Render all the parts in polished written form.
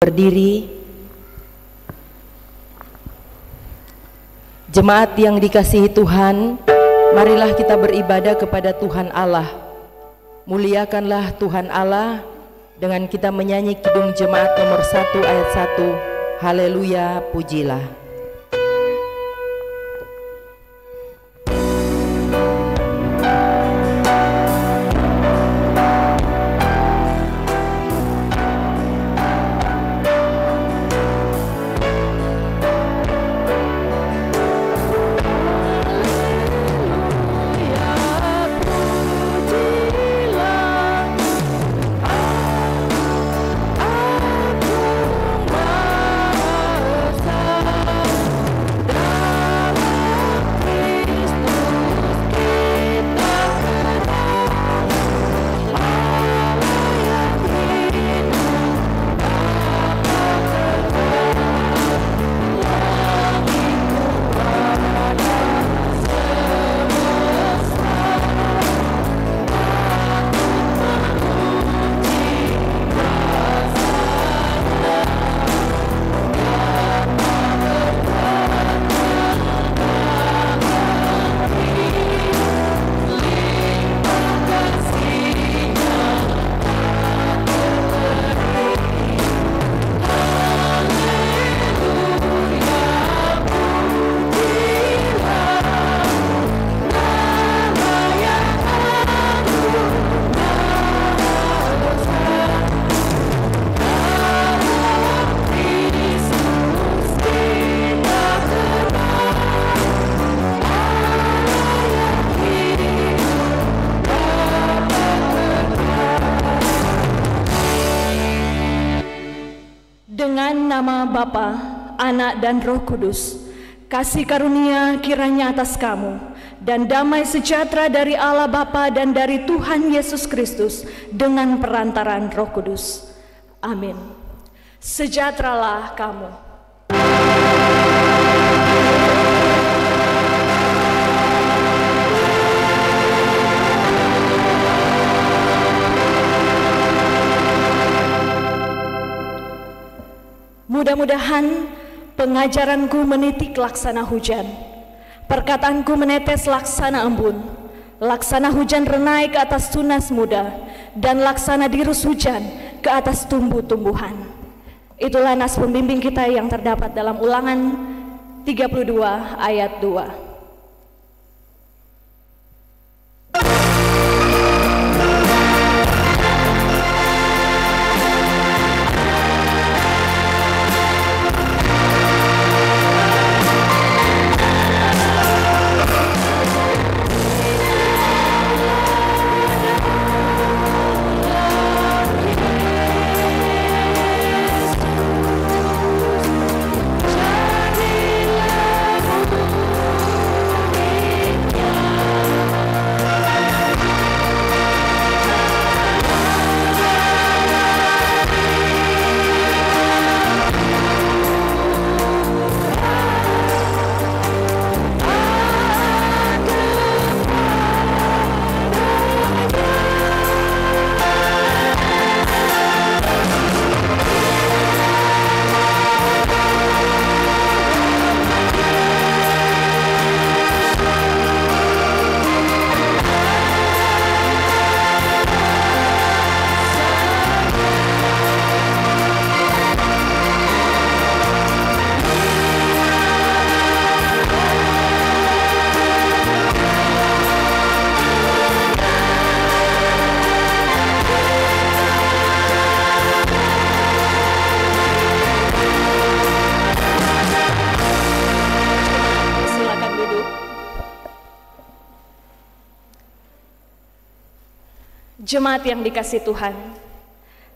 Berdiri. Jemaat yang dikasihi Tuhan, marilah kita beribadah kepada Tuhan Allah. Muliakanlah Tuhan Allah dengan kita menyanyi Kidung Jemaat nomor 1 ayat 1. Haleluya, pujilah. Nama Bapa, Anak dan Roh Kudus, kasih karunia kiranya atas kamu, dan damai sejahtera dari Allah Bapa dan dari Tuhan Yesus Kristus dengan perantaraan Roh Kudus. Amin. Sejahteralah kamu. Mudah-mudahan pengajaranku menitik laksana hujan, perkataanku menetes laksana embun, laksana hujan renai ke atas tunas muda, dan laksana dirus hujan ke atas tumbuh-tumbuhan. Itulah nas pembimbing kita yang terdapat dalam Ulangan 32 ayat 2. Jemaat yang dikasihi Tuhan,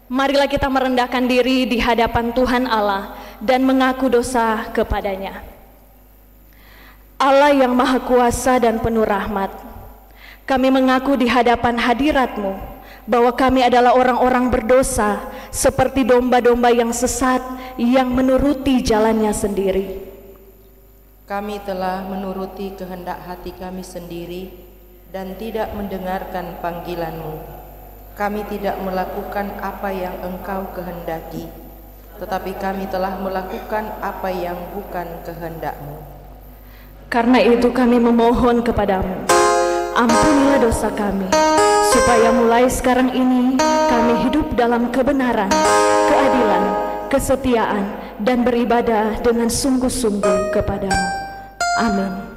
marilah kita merendahkan diri di hadapan Tuhan Allah dan mengaku dosa kepadanya. Allah yang Maha Kuasa dan penuh rahmat, kami mengaku di hadapan hadirat-Mu bahwa kami adalah orang-orang berdosa seperti domba-domba yang sesat yang menuruti jalannya sendiri. Kami telah menuruti kehendak hati kami sendiri dan tidak mendengarkan panggilan-Mu. Kami tidak melakukan apa yang Engkau kehendaki, tetapi kami telah melakukan apa yang bukan kehendak-Mu. Karena itu kami memohon kepadamu, ampunilah dosa kami, supaya mulai sekarang ini kami hidup dalam kebenaran, keadilan, kesetiaan, dan beribadah dengan sungguh-sungguh kepadamu. Amin.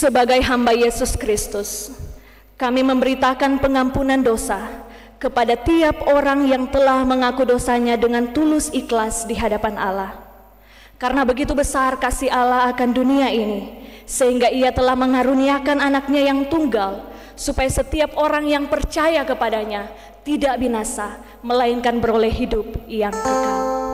Sebagai hamba Yesus Kristus, kami memberitakan pengampunan dosa kepada tiap orang yang telah mengaku dosanya dengan tulus ikhlas di hadapan Allah. Karena begitu besar kasih Allah akan dunia ini, sehingga Ia telah mengaruniakan anaknya yang tunggal, supaya setiap orang yang percaya kepadanya tidak binasa, melainkan beroleh hidup yang kekal.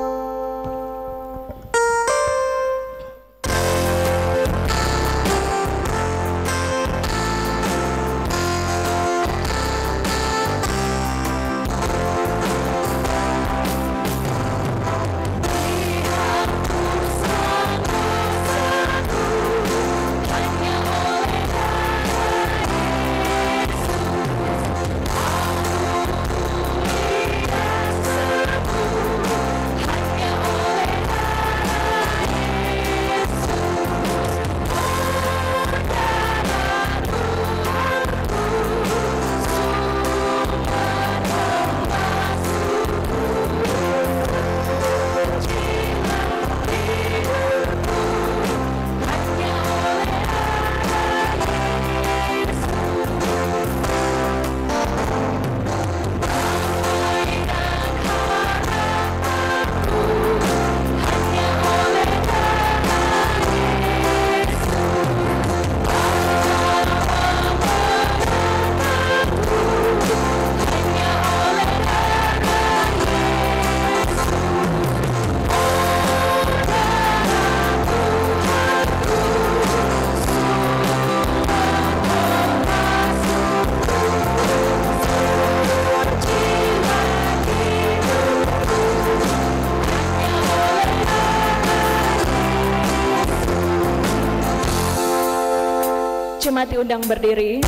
Jemaat diundang berdiri.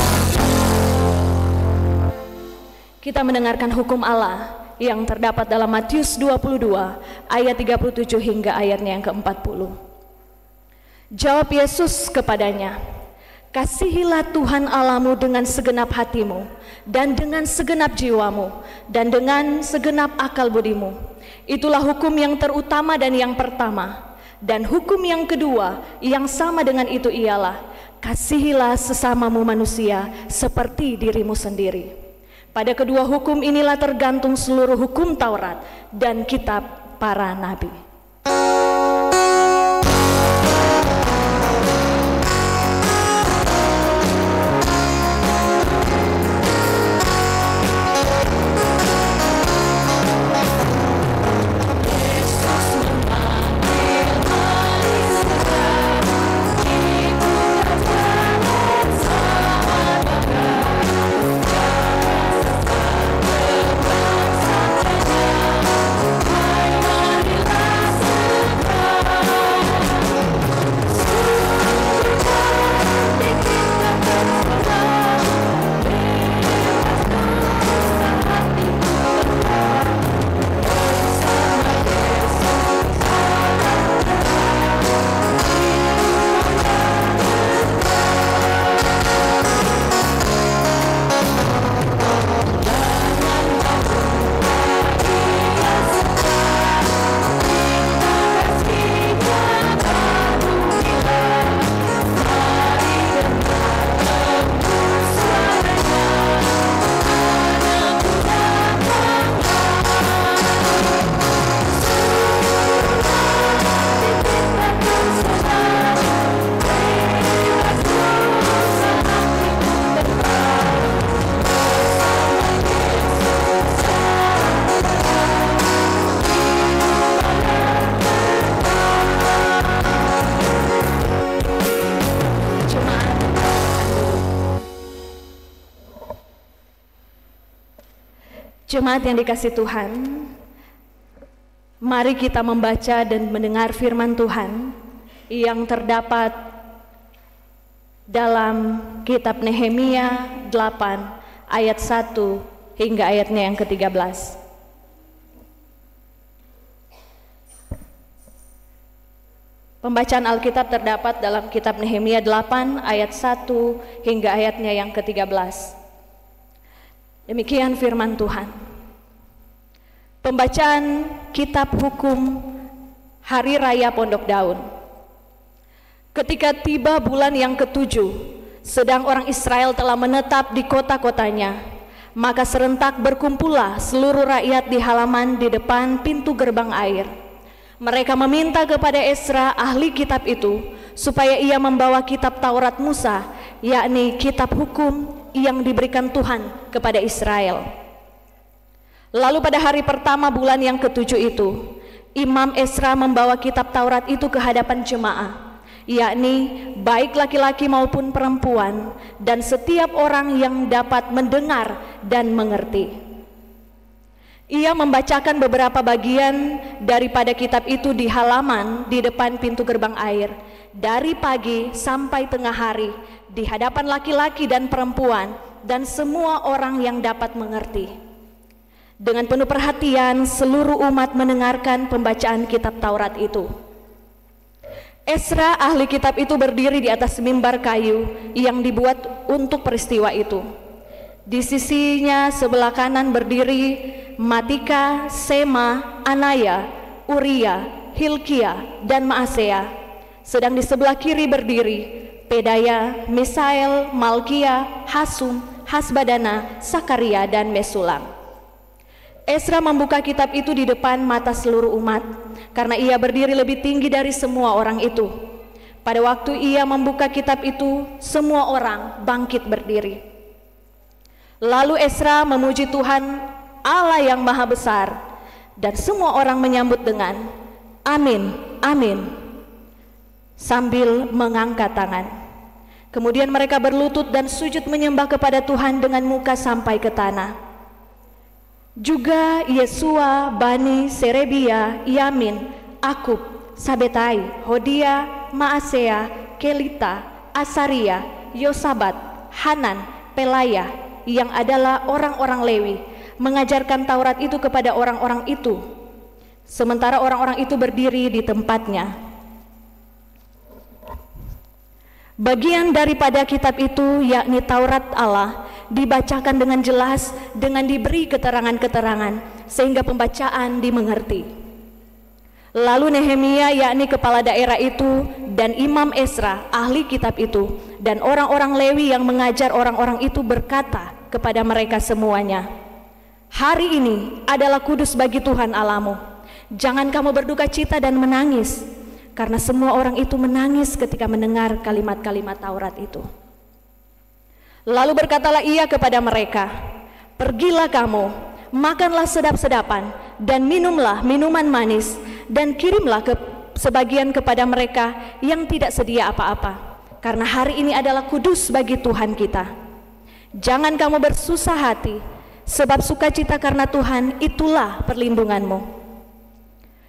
Kita mendengarkan hukum Allah yang terdapat dalam Matius 22 ayat 37 hingga ayatnya yang ke-40. Jawab Yesus kepadanya, "Kasihilah Tuhan Allahmu dengan segenap hatimu, dan dengan segenap jiwamu, dan dengan segenap akal budimu. Itulah hukum yang terutama dan yang pertama. Dan hukum yang kedua yang sama dengan itu ialah, kasihilah sesamamu manusia seperti dirimu sendiri. Pada kedua hukum inilah tergantung seluruh hukum Taurat dan kitab para nabi." Jemaat yang dikasihi Tuhan, mari kita membaca dan mendengar firman Tuhan yang terdapat dalam kitab Nehemia 8 ayat 1 hingga ayatnya yang ke-13. Pembacaan Alkitab terdapat dalam kitab Nehemia 8 ayat 1 hingga ayatnya yang ke-13. Demikian firman Tuhan. Pembacaan kitab hukum Hari Raya Pondok Daun. Ketika tiba bulan yang ke-7, sedang orang Israel telah menetap di kota-kotanya, maka serentak berkumpullah seluruh rakyat di halaman di depan pintu gerbang air. Mereka meminta kepada Ezra ahli kitab itu supaya ia membawa kitab Taurat Musa, yakni kitab hukum yang diberikan Tuhan kepada Israel. Lalu pada hari pertama bulan yang ke-7 itu, Imam Ezra membawa kitab Taurat itu ke hadapan jemaah, yakni baik laki-laki maupun perempuan, dan setiap orang yang dapat mendengar dan mengerti. Ia membacakan beberapa bagian daripada kitab itu di halaman di depan pintu gerbang air, dari pagi sampai tengah hari, di hadapan laki-laki dan perempuan dan semua orang yang dapat mengerti. Dengan penuh perhatian seluruh umat mendengarkan pembacaan kitab Taurat itu. Ezra ahli kitab itu berdiri di atas mimbar kayu yang dibuat untuk peristiwa itu. Di sisinya sebelah kanan berdiri Matika, Sema, Anaya, Uria, Hilkia, dan Maasea. Sedang di sebelah kiri berdiri Pedaya, Misael, Malkia, Hasum, Hasbadana, Sakaria, dan Mesulam. Ezra membuka kitab itu di depan mata seluruh umat, karena ia berdiri lebih tinggi dari semua orang itu. Pada waktu ia membuka kitab itu, semua orang bangkit berdiri. Lalu Ezra memuji Tuhan Allah yang Maha Besar, dan semua orang menyambut dengan Amin, Amin, sambil mengangkat tangan. Kemudian mereka berlutut dan sujud menyembah kepada Tuhan dengan muka sampai ke tanah. Juga Yesua, Bani, Serebia, Yamin, Akub, Sabetai, Hodia, Maasea, Kelita, Asaria, Yosabat, Hanan, Pelaya, yang adalah orang-orang Lewi, mengajarkan Taurat itu kepada orang-orang itu, sementara orang-orang itu berdiri di tempatnya. Bagian daripada kitab itu, yakni Taurat Allah, dibacakan dengan jelas dengan diberi keterangan-keterangan sehingga pembacaan dimengerti. Lalu Nehemia, yakni kepala daerah itu, dan Imam Ezra ahli kitab itu, dan orang-orang Lewi yang mengajar orang-orang itu berkata kepada mereka semuanya, hari ini adalah kudus bagi Tuhan Allahmu. Jangan kamu berduka cita dan menangis, karena semua orang itu menangis ketika mendengar kalimat-kalimat Taurat itu. Lalu berkatalah ia kepada mereka, pergilah kamu, makanlah sedap-sedapan, dan minumlah minuman manis, dan kirimlah sebagian kepada mereka yang tidak sedia apa-apa, karena hari ini adalah kudus bagi Tuhan kita. Jangan kamu bersusah hati, sebab sukacita karena Tuhan itulah perlindunganmu.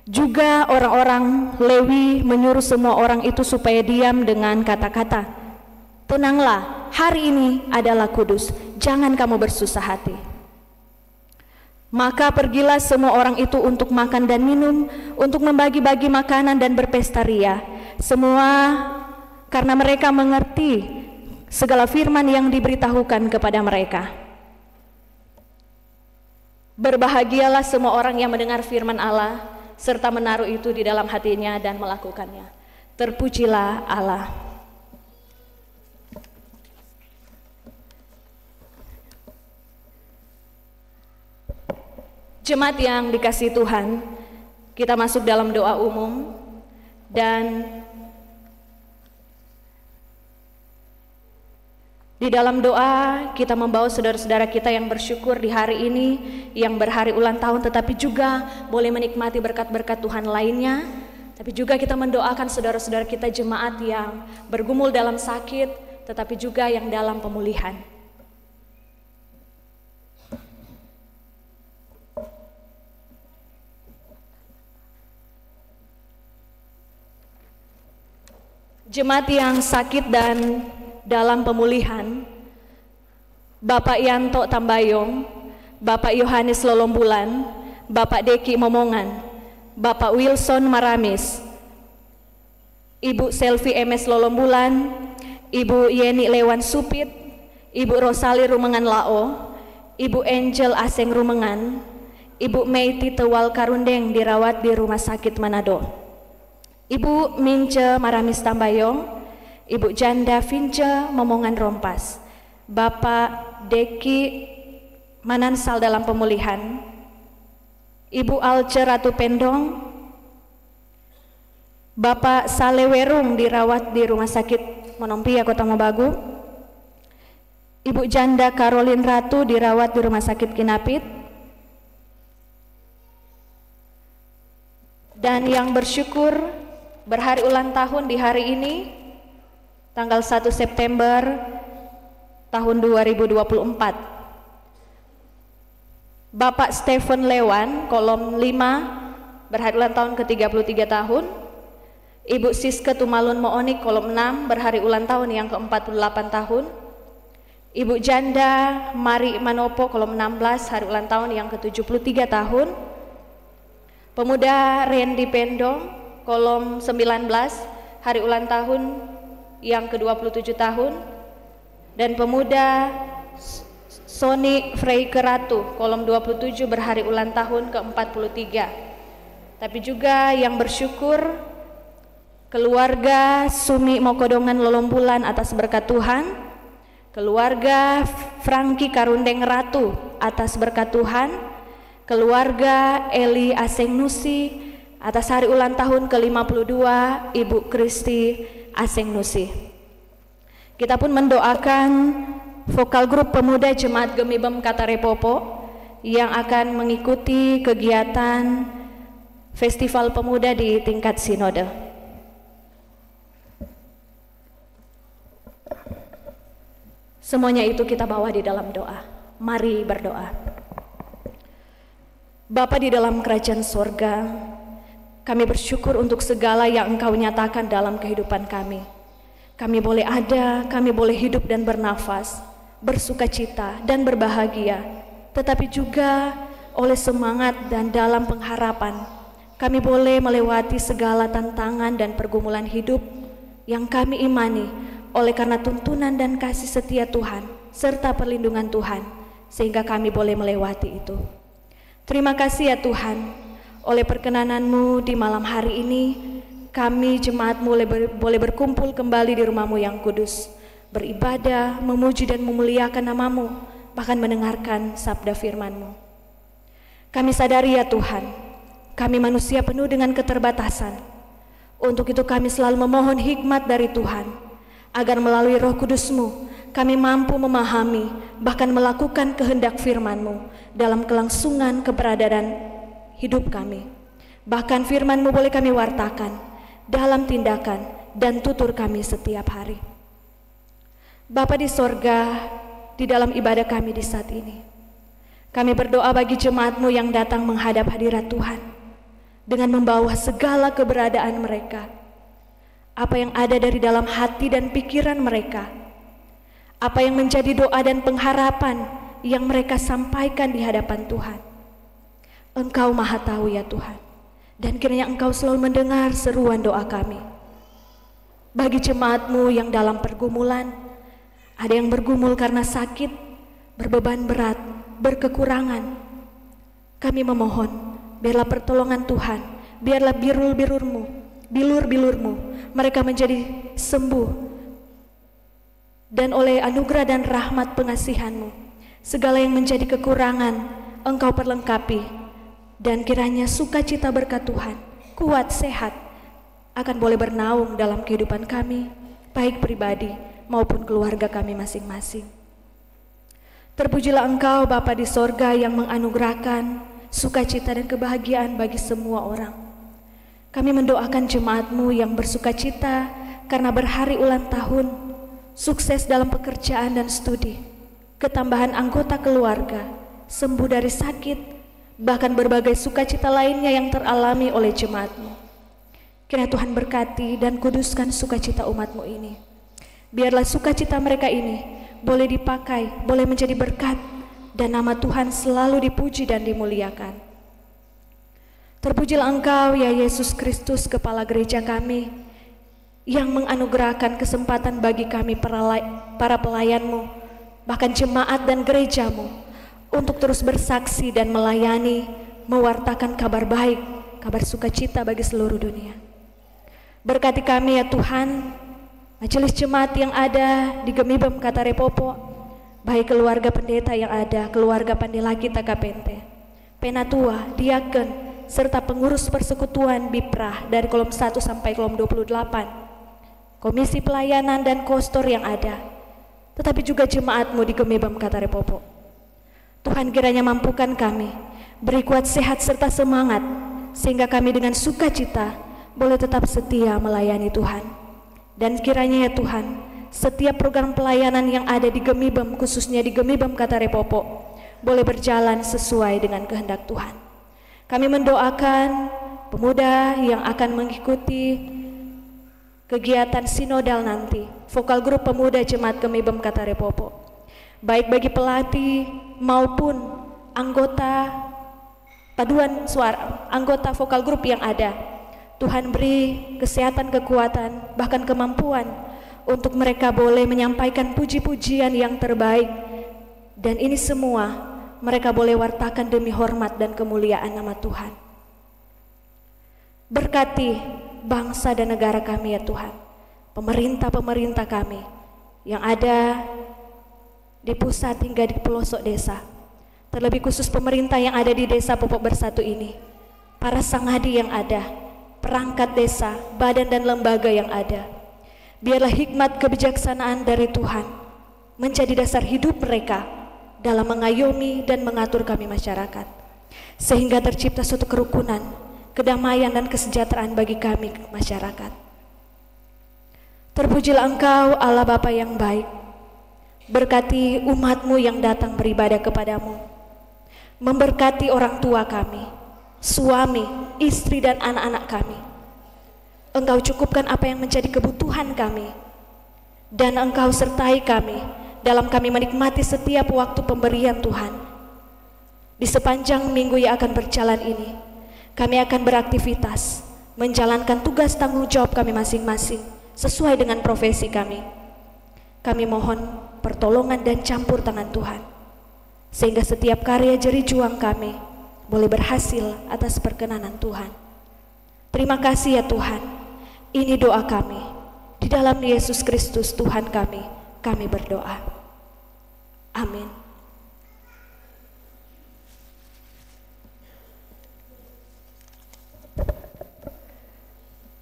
Juga orang-orang Lewi menyuruh semua orang itu supaya diam dengan kata-kata, tenanglah, hari ini adalah kudus, jangan kamu bersusah hati. Maka pergilah semua orang itu untuk makan dan minum, untuk membagi-bagi makanan dan berpesta ria, semua karena mereka mengerti segala firman yang diberitahukan kepada mereka. Berbahagialah semua orang yang mendengar firman Allah, serta menaruh itu di dalam hatinya dan melakukannya. Terpujilah Allah. Jemaat yang dikasihi Tuhan, kita masuk dalam doa umum, dan di dalam doa kita membawa saudara-saudara kita yang bersyukur di hari ini, yang berhari ulang tahun, tetapi juga boleh menikmati berkat-berkat Tuhan lainnya. Tapi juga kita mendoakan saudara-saudara kita jemaat yang bergumul dalam sakit, tetapi juga yang dalam pemulihan. Jemaat yang sakit dan dalam pemulihan, Bapak Yanto Tambayong, Bapak Yohanes Lolombulan, Bapak Deki Momongan, Bapak Wilson Maramis, Ibu Selvi MS Lolombulan, Ibu Yeni Lewan Supit, Ibu Rosali Rumengan Lao, Ibu Angel Aseng Rumengan, Ibu Meiti Tewal Karundeng dirawat di Rumah Sakit Manado, Ibu Mince Maramis Tambayong, Ibu Janda Vince Momongan Rompas, Bapak Deki Manansal dalam pemulihan, Ibu Alce Ratu Pendong, Bapak Salewerung dirawat di Rumah Sakit Monompia Kota Mobagu, Ibu Janda Caroline Ratu dirawat di Rumah Sakit Kinapit, dan yang bersyukur berhari ulang tahun di hari ini tanggal 1 September tahun 2024, Bapak Stephen Lewan kolom 5 berhari ulang tahun ke-33 tahun, Ibu Siske Tumalun Moonik kolom 6 berhari ulang tahun yang ke-48 tahun, Ibu Janda Mari Manopo kolom 16 hari ulang tahun yang ke-73 tahun, Pemuda Randy Pendong kolom 19 hari ulang tahun yang ke-27 tahun, dan Pemuda Sony Freike Ratu kolom 27 berhari ulang tahun ke-43. Tapi juga yang bersyukur keluarga Sumi Mokodongan Lolombulan atas berkat Tuhan, keluarga Franky Karundeng Ratu atas berkat Tuhan, keluarga Eli Aseng Nusi atas hari ulang tahun ke-52 Ibu Kristi Aseng Nusi. Kita pun mendoakan vokal grup pemuda Jemaat Gemibem Katarepopo yang akan mengikuti kegiatan Festival Pemuda di tingkat sinode. Semuanya itu kita bawa di dalam doa. Mari berdoa. Bapa di dalam kerajaan sorga, kami bersyukur untuk segala yang Engkau nyatakan dalam kehidupan kami. Kami boleh ada, kami boleh hidup dan bernafas, bersukacita dan berbahagia, tetapi juga oleh semangat dan dalam pengharapan, kami boleh melewati segala tantangan dan pergumulan hidup yang kami imani oleh karena tuntunan dan kasih setia Tuhan serta perlindungan Tuhan, sehingga kami boleh melewati itu. Terima kasih ya Tuhan, oleh perkenanan-Mu di malam hari ini, kami jemaat-Mu boleh berkumpul kembali di rumah-Mu yang kudus, beribadah, memuji dan memuliakan nama-Mu, bahkan mendengarkan sabda firman-Mu. Kami sadari ya Tuhan, kami manusia penuh dengan keterbatasan. Untuk itu kami selalu memohon hikmat dari Tuhan, agar melalui Roh Kudus-Mu kami mampu memahami bahkan melakukan kehendak firman-Mu dalam kelangsungan keberadaan hidup kami. Bahkan firman-Mu boleh kami wartakan dalam tindakan dan tutur kami setiap hari. Bapa di sorga, di dalam ibadah kami di saat ini, kami berdoa bagi jemaat-Mu yang datang menghadap hadirat Tuhan dengan membawa segala keberadaan mereka, apa yang ada dari dalam hati dan pikiran mereka, apa yang menjadi doa dan pengharapan yang mereka sampaikan di hadapan Tuhan. Engkau Maha Tahu ya Tuhan, dan kiranya Engkau selalu mendengar seruan doa kami. Bagi jemaat-Mu yang dalam pergumulan, ada yang bergumul karena sakit, berbeban berat, berkekurangan, kami memohon, biarlah pertolongan Tuhan, biarlah bilur-bilur-Mu, mereka menjadi sembuh, dan oleh anugerah dan rahmat pengasihan-Mu, segala yang menjadi kekurangan Engkau perlengkapi, dan kiranya sukacita berkat Tuhan, kuat, sehat, akan boleh bernaung dalam kehidupan kami, baik pribadi maupun keluarga kami masing-masing. Terpujilah Engkau Bapa di sorga yang menganugerahkan sukacita dan kebahagiaan bagi semua orang. Kami mendoakan jemaat-Mu yang bersukacita karena berhari ulang tahun, sukses dalam pekerjaan dan studi, ketambahan anggota keluarga, sembuh dari sakit, bahkan berbagai sukacita lainnya yang teralami oleh jemaat-Mu. Kiranya Tuhan berkati dan kuduskan sukacita umat-Mu ini. Biarlah sukacita mereka ini boleh dipakai, boleh menjadi berkat, dan nama Tuhan selalu dipuji dan dimuliakan. Terpujilah Engkau ya Yesus Kristus, Kepala Gereja kami, yang menganugerahkan kesempatan bagi kami para pelayan-Mu, bahkan jemaat dan gereja-Mu, untuk terus bersaksi dan melayani, mewartakan kabar baik, kabar sukacita bagi seluruh dunia. Berkati kami ya Tuhan, majelis jemaat yang ada di Gemibem Katarepopo, baik keluarga pendeta yang ada, keluarga pandela kita KPNT, penatua, diaken, serta pengurus persekutuan Biprah dari kolom 1 sampai kolom 28, komisi pelayanan dan kostor yang ada, tetapi juga jemaat-Mu di Gemibem Katarepopo. Tuhan kiranya mampukan kami, beri kuat sehat serta semangat, sehingga kami dengan sukacita boleh tetap setia melayani Tuhan. Dan kiranya ya Tuhan, setiap program pelayanan yang ada di Gemibem, khususnya di Gemibem Katarepopo, boleh berjalan sesuai dengan kehendak Tuhan. Kami mendoakan pemuda yang akan mengikuti kegiatan sinodal nanti, vokal grup pemuda Jemaat Gemibem Katarepopo, baik bagi pelatih maupun anggota paduan suara, anggota vokal grup yang ada. Tuhan beri kesehatan, kekuatan, bahkan kemampuan untuk mereka boleh menyampaikan puji-pujian yang terbaik, dan ini semua mereka boleh wartakan demi hormat dan kemuliaan nama Tuhan. Berkati bangsa dan negara kami ya Tuhan, pemerintah-pemerintah kami yang ada di pusat hingga di pelosok desa, terlebih khusus pemerintah yang ada di desa Popok Bersatu ini, para sanghadi yang ada, perangkat desa, badan dan lembaga yang ada. Biarlah hikmat kebijaksanaan dari Tuhan menjadi dasar hidup mereka dalam mengayomi dan mengatur kami masyarakat, sehingga tercipta suatu kerukunan, kedamaian dan kesejahteraan bagi kami masyarakat. Terpujilah Engkau Allah Bapa yang baik, berkati umat-Mu yang datang beribadah kepadamu, memberkati orang tua kami, suami, istri dan anak-anak kami. Engkau cukupkan apa yang menjadi kebutuhan kami, dan Engkau sertai kami dalam kami menikmati setiap waktu pemberian Tuhan. Di sepanjang minggu yang akan berjalan ini, kami akan beraktivitas, menjalankan tugas tanggung jawab kami masing-masing sesuai dengan profesi kami. Kami mohon pertolongan dan campur tangan Tuhan, sehingga setiap karya jerih juang kami boleh berhasil atas perkenanan Tuhan. Terima kasih ya Tuhan. Ini doa kami. Di dalam Yesus Kristus Tuhan kami berdoa. Amin.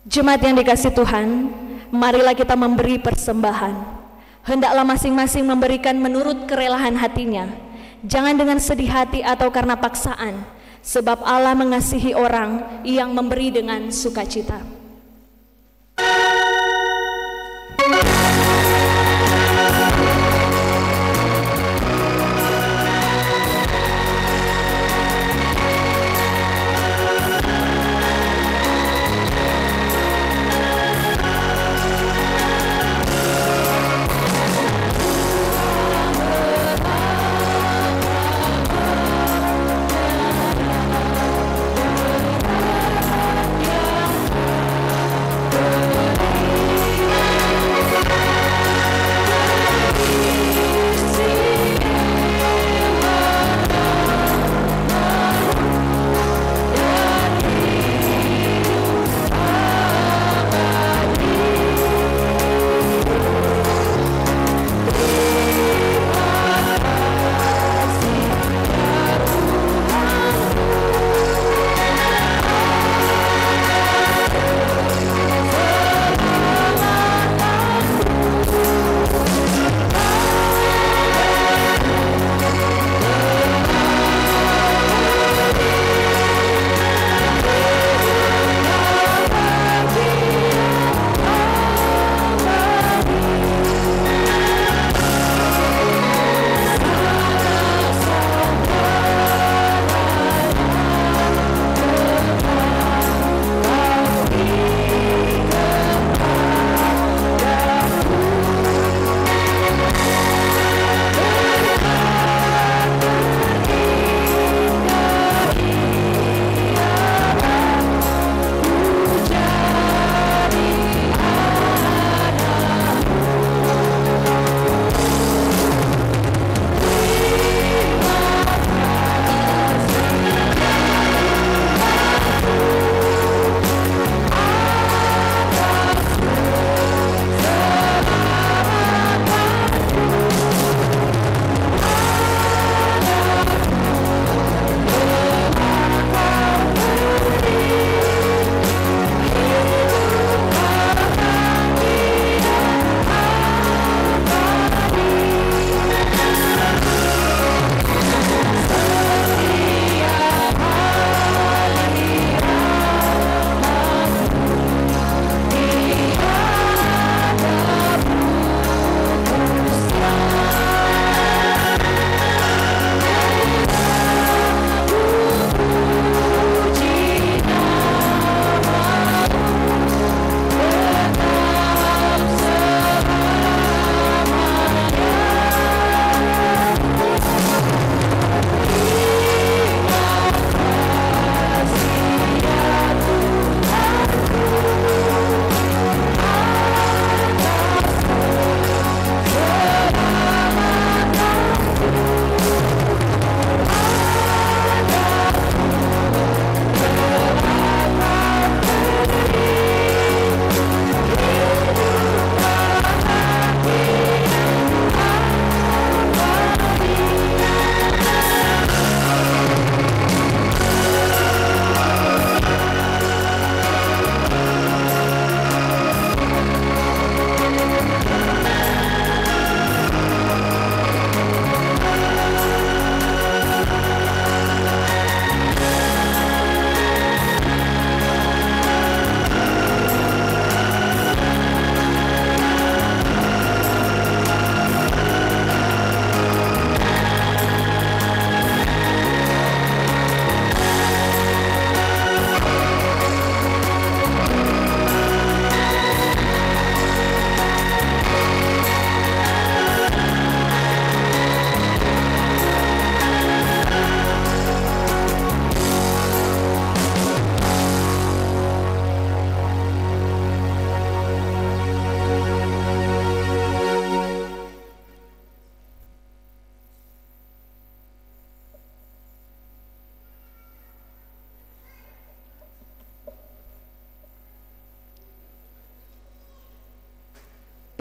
Jemaat yang dikasihi Tuhan, marilah kita memberi persembahan. Hendaklah masing-masing memberikan menurut kerelaan hatinya, jangan dengan sedih hati atau karena paksaan, sebab Allah mengasihi orang yang memberi dengan sukacita.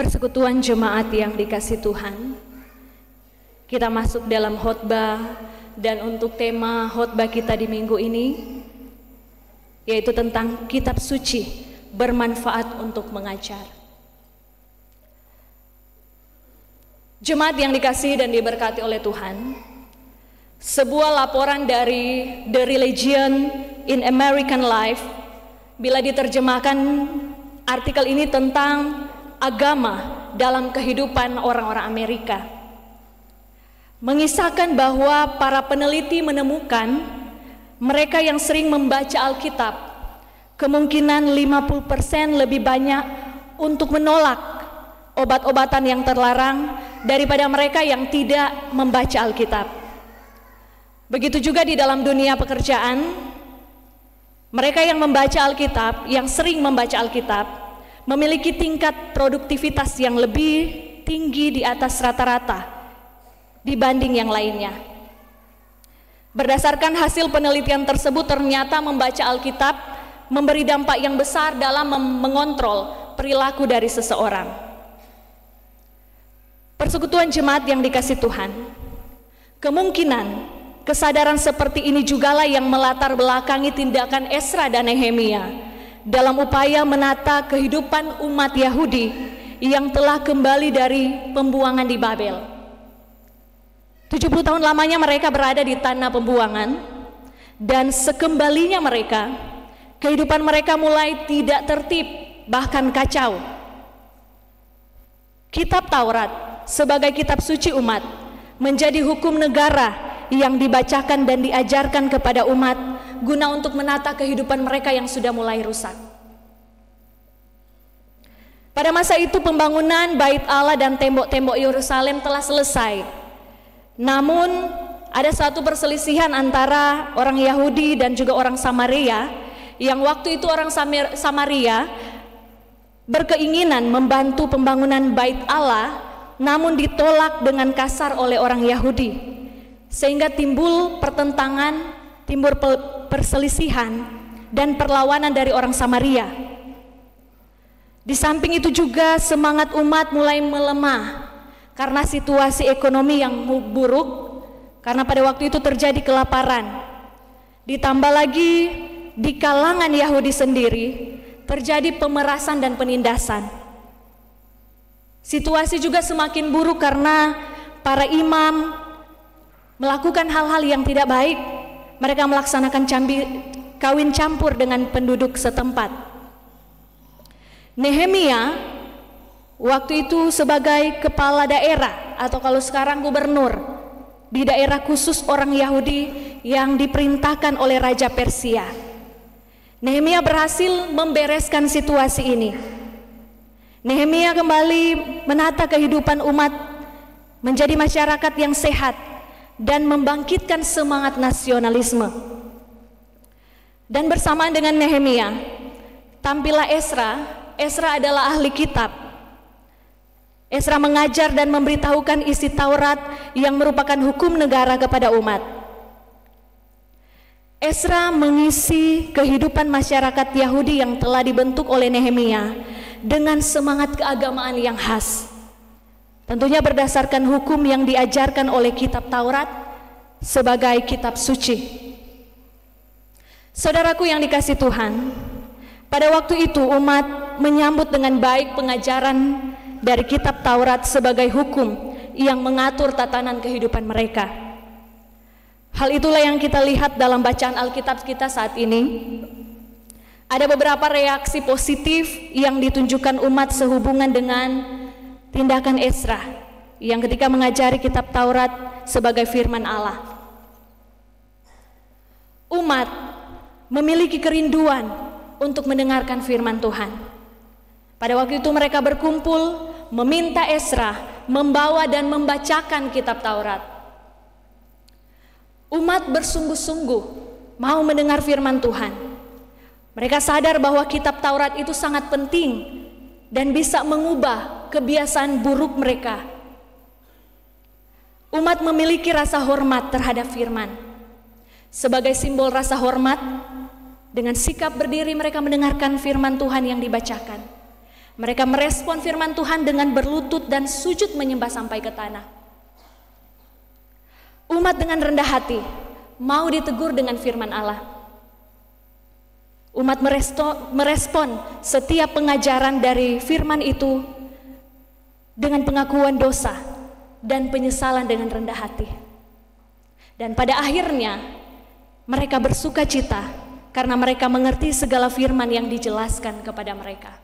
Persekutuan jemaat yang dikasih Tuhan, kita masuk dalam khotbah, dan untuk tema khotbah kita di minggu ini yaitu tentang kitab suci bermanfaat untuk mengajar. Jemaat yang dikasihi dan diberkati oleh Tuhan, sebuah laporan dari The Religion in American Life, bila diterjemahkan artikel ini tentang agama dalam kehidupan orang-orang Amerika, mengisahkan bahwa para peneliti menemukan mereka yang sering membaca Alkitab kemungkinan 50% lebih banyak untuk menolak obat-obatan yang terlarang daripada mereka yang tidak membaca Alkitab. Begitu juga di dalam dunia pekerjaan, mereka yang membaca Alkitab, yang sering membaca Alkitab, memiliki tingkat produktivitas yang lebih tinggi di atas rata-rata dibanding yang lainnya. Berdasarkan hasil penelitian tersebut, ternyata membaca Alkitab memberi dampak yang besar dalam mengontrol perilaku dari seseorang. Persekutuan jemaat yang dikasih Tuhan, kemungkinan kesadaran seperti ini jugalah yang melatar belakangi tindakan Ezra dan Nehemia dalam upaya menata kehidupan umat Yahudi yang telah kembali dari pembuangan di Babel. 70 tahun lamanya mereka berada di tanah pembuangan, dan sekembalinya mereka, kehidupan mereka mulai tidak tertib, bahkan kacau. Kitab Taurat sebagai kitab suci umat menjadi hukum negara yang dibacakan dan diajarkan kepada umat guna untuk menata kehidupan mereka yang sudah mulai rusak. Pada masa itu pembangunan Bait Allah dan tembok-tembok Yerusalem telah selesai. Namun ada satu perselisihan antara orang Yahudi dan juga orang Samaria, yang waktu itu orang Samaria berkeinginan membantu pembangunan Bait Allah, namun ditolak dengan kasar oleh orang Yahudi, sehingga timbul pertentangan, timbul perselisihan dan perlawanan dari orang Samaria. Di samping itu juga semangat umat mulai melemah karena situasi ekonomi yang buruk, karena pada waktu itu terjadi kelaparan. Ditambah lagi di kalangan Yahudi sendiri terjadi pemerasan dan penindasan. Situasi juga semakin buruk karena para imam melakukan hal-hal yang tidak baik. Mereka melaksanakan kawin campur dengan penduduk setempat. Nehemia waktu itu sebagai kepala daerah, atau kalau sekarang gubernur di daerah khusus orang Yahudi yang diperintahkan oleh Raja Persia. Nehemia berhasil membereskan situasi ini. Nehemia kembali menata kehidupan umat menjadi masyarakat yang sehat dan membangkitkan semangat nasionalisme. Dan bersamaan dengan Nehemia, tampillah Ezra. Ezra adalah ahli kitab. Ezra mengajar dan memberitahukan isi Taurat yang merupakan hukum negara kepada umat. Ezra mengisi kehidupan masyarakat Yahudi yang telah dibentuk oleh Nehemia dengan semangat keagamaan yang khas. Tentunya berdasarkan hukum yang diajarkan oleh kitab Taurat sebagai kitab suci. Saudaraku yang dikasihi Tuhan, pada waktu itu umat menyambut dengan baik pengajaran dari kitab Taurat sebagai hukum yang mengatur tatanan kehidupan mereka. Hal itulah yang kita lihat dalam bacaan Alkitab kita saat ini. Ada beberapa reaksi positif yang ditunjukkan umat sehubungan dengan tindakan Ezra yang ketika mengajari kitab Taurat sebagai firman Allah. Umat memiliki kerinduan untuk mendengarkan firman Tuhan. Pada waktu itu mereka berkumpul meminta Ezra membawa dan membacakan kitab Taurat. Umat bersungguh-sungguh mau mendengar firman Tuhan. Mereka sadar bahwa kitab Taurat itu sangat penting dan bisa mengubah kebiasaan buruk mereka. Umat memiliki rasa hormat terhadap firman. Sebagai simbol rasa hormat, dengan sikap berdiri mereka mendengarkan firman Tuhan yang dibacakan. Mereka merespon firman Tuhan dengan berlutut dan sujud menyembah sampai ke tanah. Umat dengan rendah hati mau ditegur dengan firman Allah. Umat merespon setiap pengajaran dari firman itu dengan pengakuan dosa dan penyesalan dengan rendah hati. Dan pada akhirnya mereka bersuka cita karena mereka mengerti segala firman yang dijelaskan kepada mereka.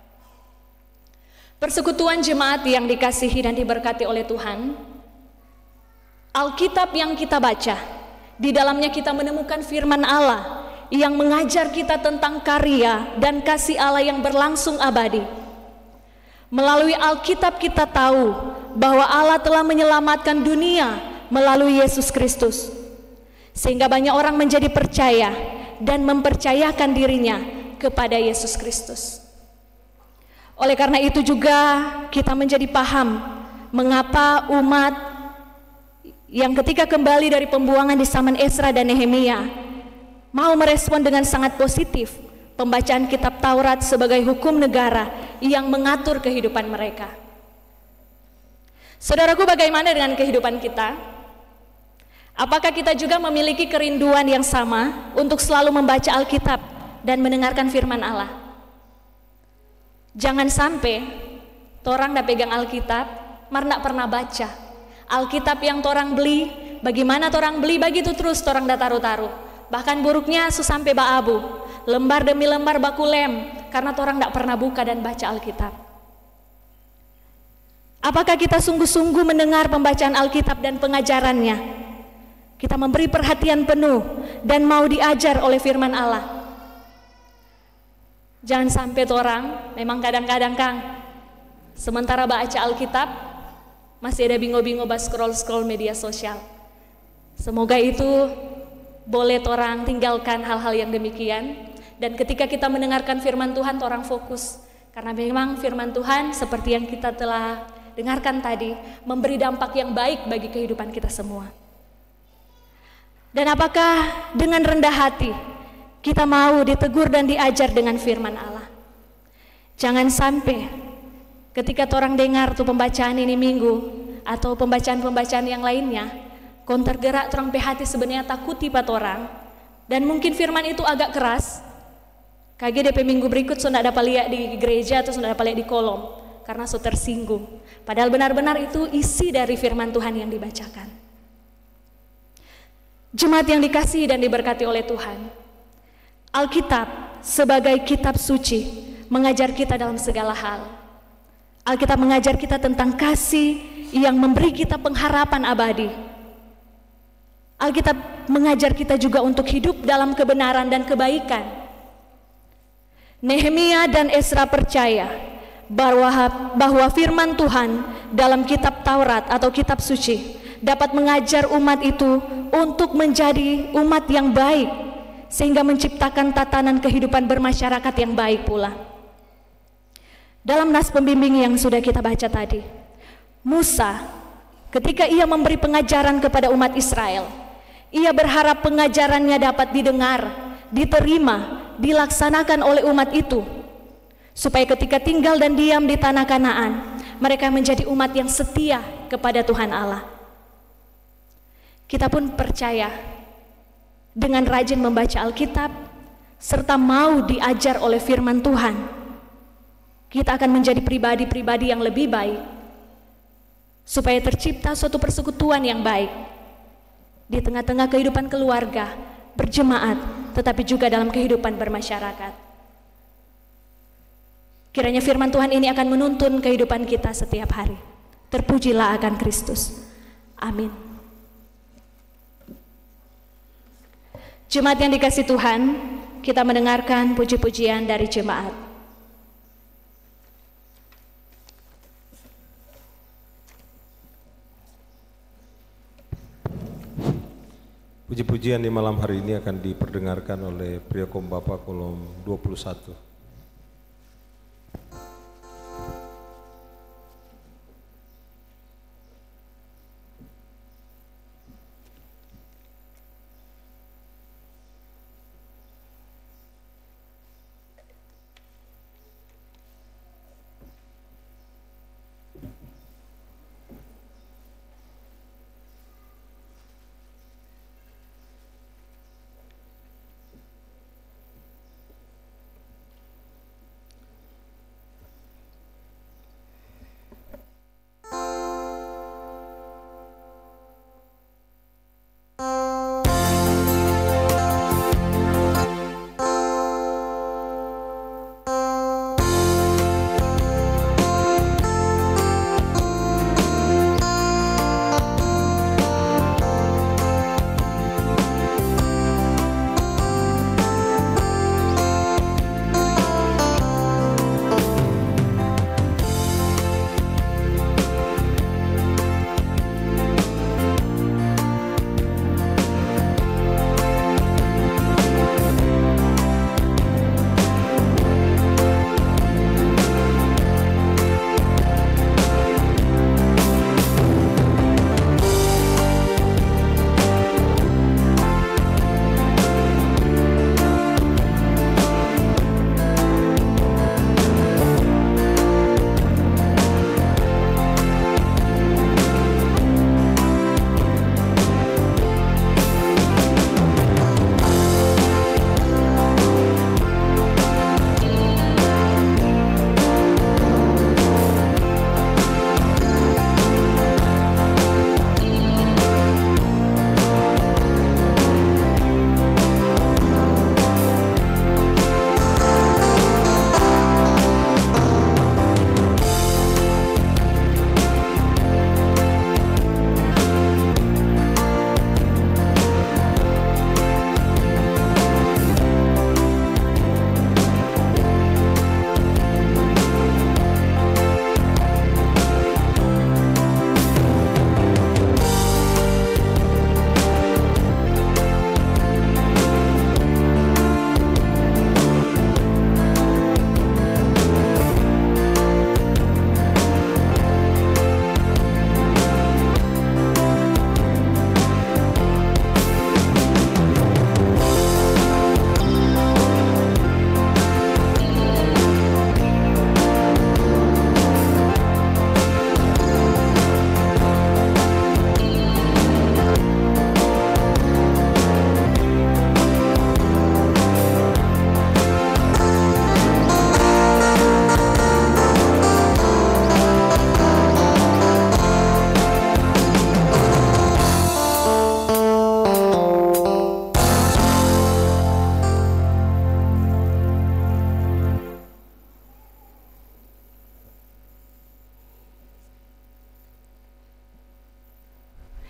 Persekutuan jemaat yang dikasihi dan diberkati oleh Tuhan, Alkitab yang kita baca, di dalamnya kita menemukan firman Allah yang mengajar kita tentang karya dan kasih Allah yang berlangsung abadi. Melalui Alkitab kita tahu bahwa Allah telah menyelamatkan dunia melalui Yesus Kristus, sehingga banyak orang menjadi percaya dan mempercayakan dirinya kepada Yesus Kristus. Oleh karena itu juga kita menjadi paham mengapa umat yang ketika kembali dari pembuangan di zaman Ezra dan Nehemia mau merespon dengan sangat positif pembacaan kitab Taurat sebagai hukum negara yang mengatur kehidupan mereka. Saudaraku, bagaimana dengan kehidupan kita? Apakah kita juga memiliki kerinduan yang sama untuk selalu membaca Alkitab dan mendengarkan firman Allah? Jangan sampai torang dah pegang Alkitab, mar ndak pernah baca. Alkitab yang torang beli, bagaimana torang beli begitu terus torang dah taruh-taruh. Bahkan buruknya sampai baabu, lembar demi lembar baku lem, karena torang ndak pernah buka dan baca Alkitab. Apakah kita sungguh-sungguh mendengar pembacaan Alkitab dan pengajarannya? Kita memberi perhatian penuh dan mau diajar oleh firman Allah. Jangan sampai torang, memang kadang-kadang Kang, sementara baca Alkitab, masih ada bingo-bingo bas scroll-scroll media sosial. Semoga itu boleh torang tinggalkan hal-hal yang demikian. Dan ketika kita mendengarkan firman Tuhan, torang fokus. Karena memang firman Tuhan seperti yang kita telah dengarkan tadi, memberi dampak yang baik bagi kehidupan kita semua. Dan apakah dengan rendah hati kita mau ditegur dan diajar dengan firman Allah? Jangan sampai ketika torang dengar tuh pembacaan ini minggu atau pembacaan-pembacaan yang lainnya, kon tergerak torang pe hati sebenarnya takuti pat orang, dan mungkin firman itu agak keras. Kage DP minggu berikut sudah dapat lihat di gereja atau sudah dapat lihat di kolom karena so tersinggung. Padahal benar-benar itu isi dari firman Tuhan yang dibacakan. Jemaat yang dikasihi dan diberkati oleh Tuhan, Alkitab sebagai kitab suci mengajar kita dalam segala hal. Alkitab mengajar kita tentang kasih yang memberi kita pengharapan abadi. Alkitab mengajar kita juga untuk hidup dalam kebenaran dan kebaikan. Nehemia dan Ezra percaya bahwa firman Tuhan dalam kitab Taurat atau kitab suci dapat mengajar umat itu untuk menjadi umat yang baik, sehingga menciptakan tatanan kehidupan bermasyarakat yang baik pula. Dalam nas pembimbing yang sudah kita baca tadi, Musa ketika ia memberi pengajaran kepada umat Israel, ia berharap pengajarannya dapat didengar, diterima, dilaksanakan oleh umat itu, supaya ketika tinggal dan diam di tanah Kanaan, mereka menjadi umat yang setia kepada Tuhan Allah. Kita pun percaya dengan rajin membaca Alkitab serta mau diajar oleh firman Tuhan, kita akan menjadi pribadi-pribadi yang lebih baik, supaya tercipta suatu persekutuan yang baik di tengah-tengah kehidupan keluarga, berjemaat, tetapi juga dalam kehidupan bermasyarakat. Kiranya firman Tuhan ini akan menuntun kehidupan kita setiap hari. Terpujilah akan Kristus. Amin. Jemaat yang dikasihi Tuhan, kita mendengarkan puji-pujian dari jemaat. Puji-pujian di malam hari ini akan diperdengarkan oleh Priakom Bapa kolom 21.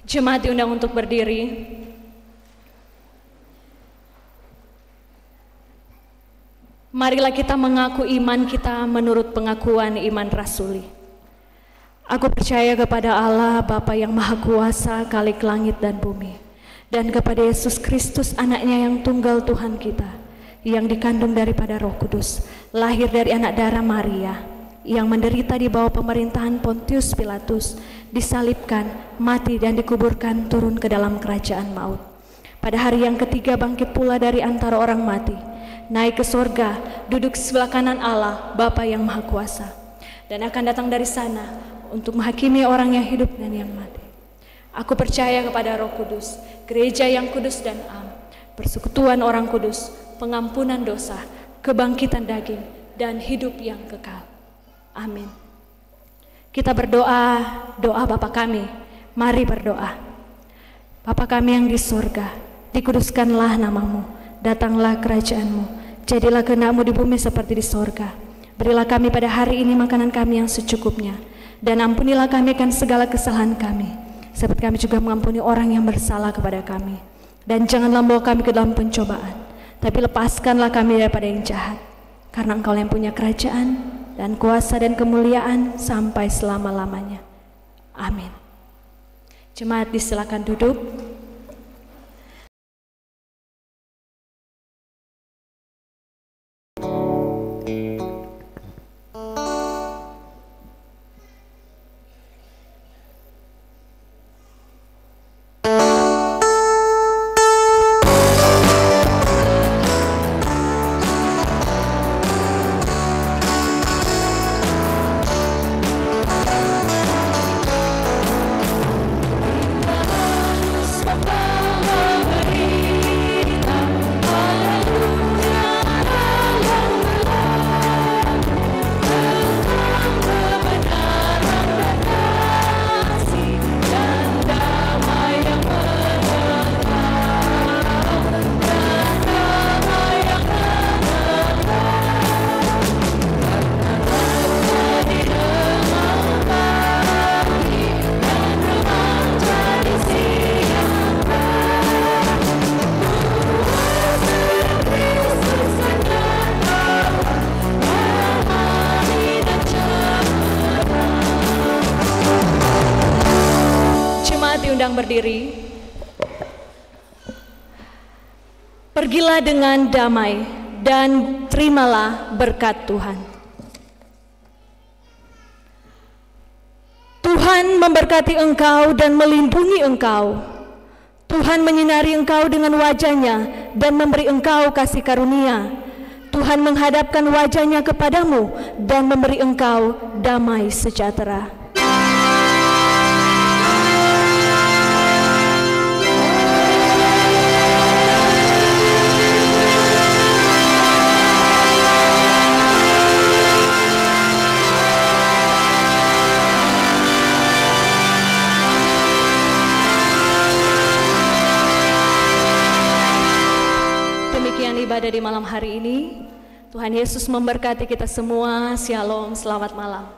Jemaat diundang untuk berdiri. Marilah kita mengaku iman kita menurut pengakuan iman rasuli. Aku percaya kepada Allah Bapa yang Maha Kuasa, Khalik langit dan bumi, dan kepada Yesus Kristus anaknya yang tunggal Tuhan kita, yang dikandung daripada Roh Kudus, lahir dari anak darah Maria, yang menderita di bawah pemerintahan Pontius Pilatus, disalibkan, mati dan dikuburkan, turun ke dalam kerajaan maut. Pada hari yang ketiga bangkit pula dari antara orang mati, naik ke sorga, duduk sebelah kanan Allah Bapa yang Maha Kuasa, dan akan datang dari sana untuk menghakimi orang yang hidup dan yang mati. Aku percaya kepada Roh Kudus, gereja yang kudus dan am, persekutuan orang kudus, pengampunan dosa, kebangkitan daging, dan hidup yang kekal. Amin. Kita berdoa, doa Bapa kami. Mari berdoa. Bapa kami yang di sorga, dikuduskanlah namamu, datanglah kerajaanmu, jadilah kehendak-mu di bumi seperti di sorga. Berilah kami pada hari ini makanan kami yang secukupnya, dan ampunilah kami akan segala kesalahan kami, seperti kami juga mengampuni orang yang bersalah kepada kami. Dan janganlah membawa kami ke dalam pencobaan, tapi lepaskanlah kami daripada yang jahat. Karena Engkau yang punya kerajaan, dan kuasa dan kemuliaan sampai selama-lamanya. Amin. Jemaat disilakan duduk. Berdiri. Pergilah dengan damai dan terimalah berkat Tuhan. Tuhan memberkati engkau dan melindungi engkau. Tuhan menyinari engkau dengan wajah-Nya dan memberi engkau kasih karunia. Tuhan menghadapkan wajah-Nya kepadamu dan memberi engkau damai sejahtera. Ibadah di malam hari ini. Tuhan Yesus memberkati kita semua. Shalom, selamat malam.